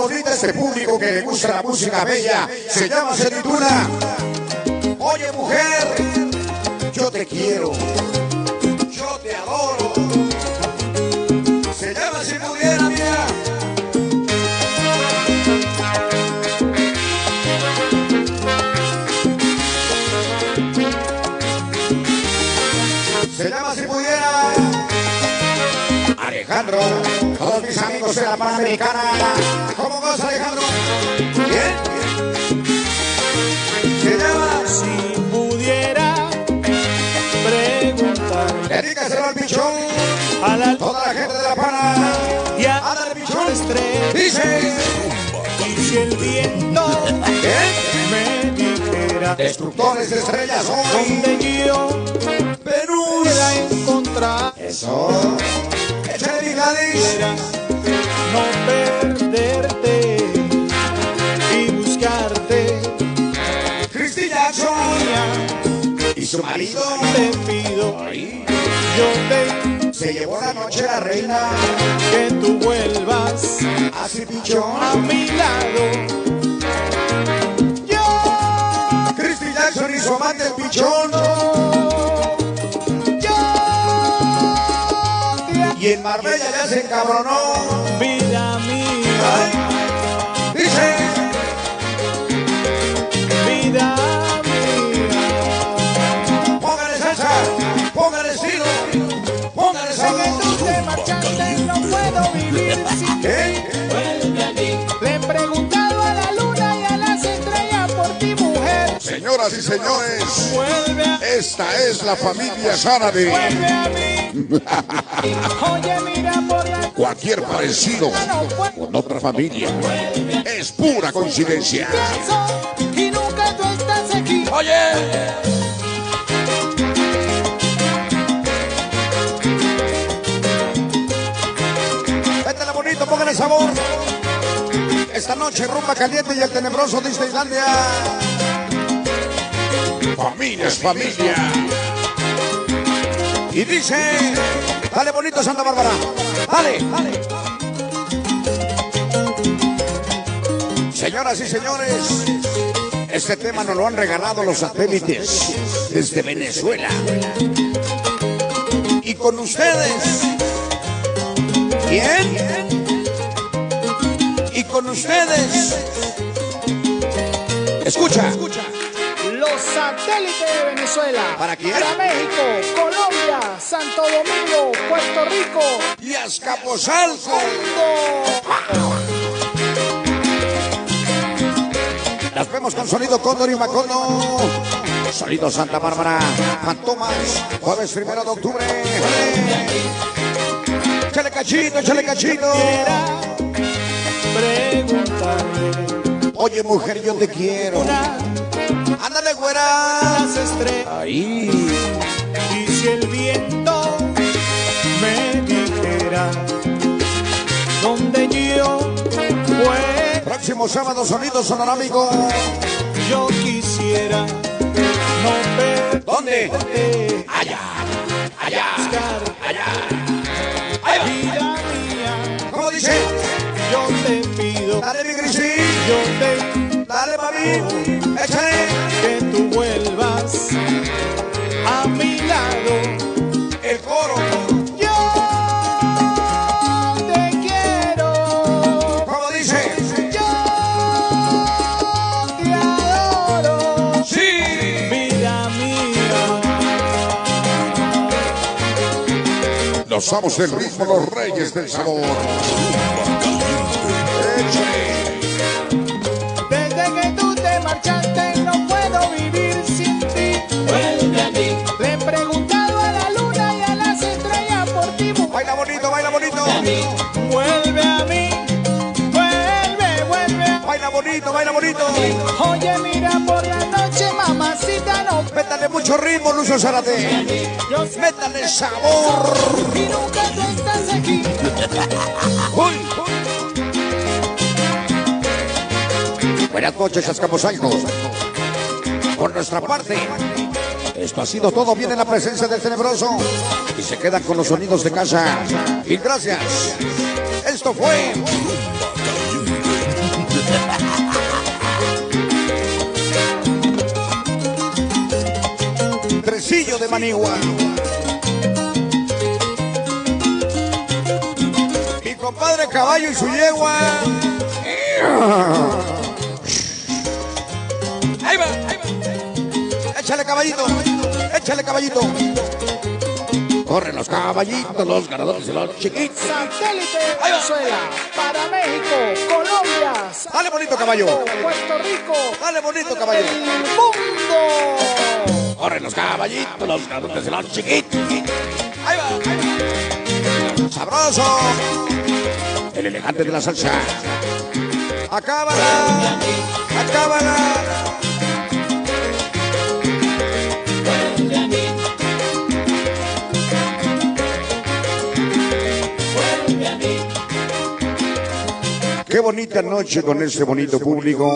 Bonita este público que le gusta la música bella, se llama Cenituna. Oye mujer, yo te quiero, yo te adoro. Se llama Si Pudiera, mía. Se llama Si Pudiera. Alejandro, todos mis amigos de la Panamericana. ¿Cómo goza Alejandro? ¿Bien? Se llama Si pudiera preguntar, dedícaselo al pichón, a la toda la gente de la Pana. y a Ándale, pichón. estrella, Dice. y si el viento ¿Qué? me dijera Destructores de estrellas hoy. donde yo Venus. pudiera encontrar, Eso. Échale mi Gladys. pudiera no perderte y buscarte. Cristi Jackson. Y su marido. Te pido, yo te Se llevó la noche la reina. que tú vuelvas Así a pichón. mi lado. Yo, Cristi Jackson y su amante el pichón. Y en Marbella ya se encabronó. vida mía, Ay, dice. vida mía. Póngale salsa, póngale estilo, póngale Sé que sabor. tú te marchaste, no puedo vivir sin ti. ¿Qué? Le he preguntado a la luna y a las estrellas por ti, mujer. Señoras y señores, Vuelve a, esta es la familia Zárate. vuelve a mí. Oye, mira por la Cualquier parecido con otra familia es pura coincidencia. pienso y nunca tú estás aquí. Métele bonito, póngale sabor. Esta noche rumba caliente y el tenebroso Disneylandia. Familia es familia. Y dice, dale bonito Santa Bárbara. Dale, dale. Señoras y señores, este tema nos lo han regalado los satélites desde Venezuela. Y con ustedes, ¿quién? Y con ustedes, escucha. Los satélites de Venezuela. ¿Para quién? Para México, Colombia, Santo Domingo, Puerto Rico. Y Azcapotzalco. Las vemos con sonido Cóndor y Macondo. Sonido Santa Bárbara. Fantomas. Jueves 1 de octubre. Échale cachito, échale cachito. Preguntarle Oye, mujer, yo te quiero. Ándale, güera. las estrellas. Ahí. Y si el viento me dijera donde yo fue, Próximo sábado, sonido sonorámico. yo quisiera no perderte. ¿Dónde? Allá. Allá. Allá. Ahí Vida mía, ¿Cómo dice? yo te pido, Dale, mi Grisi. yo te Dale, mami. Échale. que tú vuelvas a mi lado. El coro. Yo te quiero, ¿Cómo dice? yo te adoro, Sí. vida mía. Nos damos el ritmo, los reyes del sabor. Desde que tú te marchaste no puedo vivir sin ti. Vuelve a mí. Le he preguntado a la luna y a las estrellas por ti, mujer. Baila bonito, baila bonito. Vuelve a mí, vuelve, vuelve. Baila bonito, baila bonito. Oye, mira por la noche, mamacita, no. Métale mucho ritmo, Lucio Zárate. Yo sé Métale sabor. y nunca tú estás aquí. Uy. Buenas noches, Azcapotzalco. Por nuestra parte, esto ha sido todo. Viene la presencia del tenebroso y se quedan con los sonidos de casa. Y gracias. Esto fue de Manigua. Mi compadre Caballo y su yegua. Ahí va, ahí va. Échale, caballito. Échale, caballito. Corren los caballitos, los ganadores y los chiquitos. Satélite Venezuela, para México, Colombia, Dale bonito, caballo. Puerto Rico, Dale bonito, caballo. el mundo. Corren los caballitos, los ganadores y los chiquitos. Ahí va, ahí va. Sabroso. El elegante de la salsa. Acábala. Acábala. Qué bonita noche con este bonito público.